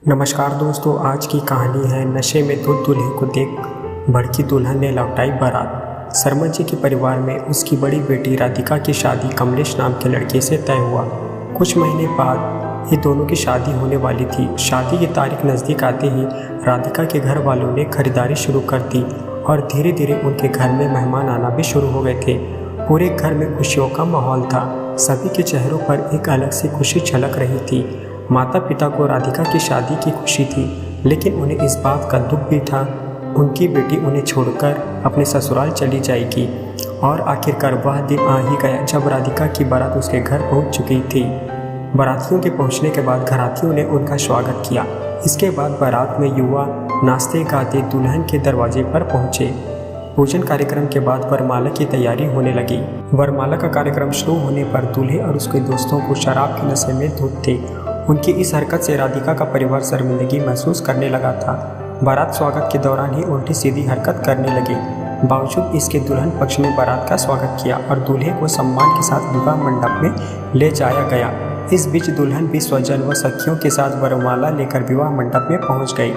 नमस्कार दोस्तों, आज की कहानी है नशे में धुत दूल्हे को देख भड़की दुल्हन ने लौटाई बारात। शर्मा जी के परिवार में उसकी बड़ी बेटी राधिका की शादी कमलेश नाम के लड़के से तय हुआ। कुछ महीने बाद ये दोनों की शादी होने वाली थी। शादी की तारीख नज़दीक आते ही राधिका के घर वालों ने खरीदारी शुरू कर दी और धीरे धीरे उनके घर में मेहमान आना भी शुरू हो गए थे। पूरे घर में खुशियों का माहौल था। सभी के चेहरों पर एक अलग सी खुशी झलक रही थी। माता पिता को राधिका की शादी की खुशी थी, लेकिन उन्हें इस बात का दुख भी था उनकी बेटी उन्हें छोड़कर अपने ससुराल चली जाएगी। और आखिरकार वह दिन आ ही गया जब राधिका की बारात उसके घर पहुंच चुकी थी। बारातियों के पहुंचने के बाद घरातियों ने उनका स्वागत किया। इसके बाद बारात में युवा नाचते गाते दुल्हन के दरवाजे पर पहुंचे। पूजन कार्यक्रम के बाद वरमाला की तैयारी होने लगी। वरमाला का कार्यक्रम शुरू होने पर दूल्हे और उसके दोस्तों को शराब के नशे में धुत थे। उनकी इस हरकत से राधिका का परिवार शर्मिंदगी महसूस करने लगा था। बारात स्वागत के दौरान ही उल्टी सीधी हरकत करने लगे। बावजूद इसके दुल्हन पक्ष ने बारात का स्वागत किया और दूल्हे को सम्मान के साथ विवाह मंडप में ले जाया गया। इस बीच दुल्हन भी स्वजन व सखियों के साथ वरमाला लेकर विवाह मंडप में पहुंच गई।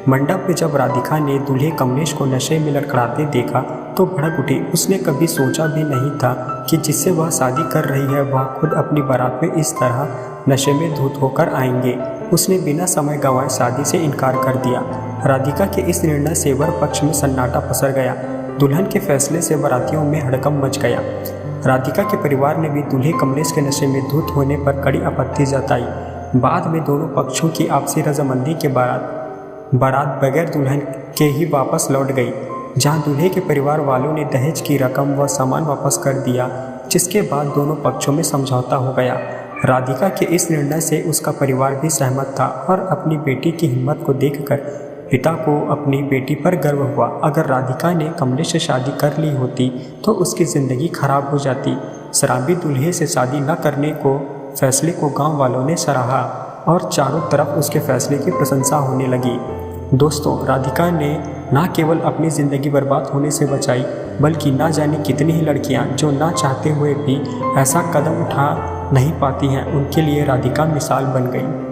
मंडप में जब राधिका ने दूल्हे कमलेश को नशे में लड़खड़ाते देखा तो भड़क उठी। उसने कभी सोचा भी नहीं था कि जिससे वह शादी कर रही है वह खुद अपनी बारात में इस तरह नशे में धुत होकर आएंगे। उसने बिना समय गंवाए शादी से इनकार कर दिया। राधिका के इस निर्णय से वर पक्ष में सन्नाटा पसर गया। दुल्हन के फैसले से बारातियों में हड़कंप मच गया। राधिका के परिवार ने भी दूल्हे कमलेश के नशे में धुत होने पर कड़ी आपत्ति जताई। बाद में दोनों पक्षों की आपसी रजामंदी के बारात बगैर दुल्हन के ही वापस लौट गई, जहां दूल्हे के परिवार वालों ने दहेज की रकम व सामान वापस कर दिया, जिसके बाद दोनों पक्षों में समझौता हो गया। राधिका के इस निर्णय से उसका परिवार भी सहमत था और अपनी बेटी की हिम्मत को देखकर पिता को अपनी बेटी पर गर्व हुआ। अगर राधिका ने कमलेश से शादी कर ली होती तो उसकी ज़िंदगी खराब हो जाती। शराबी दूल्हे से शादी न करने को फैसले को गांव वालों ने सराहा और चारों तरफ उसके फैसले की प्रशंसा होने लगी। दोस्तों, राधिका ने न केवल अपनी ज़िंदगी बर्बाद होने से बचाई, बल्कि ना जाने कितनी ही लड़कियां जो ना चाहते हुए भी ऐसा कदम उठा नहीं पाती हैं, उनके लिए राधिका मिसाल बन गई।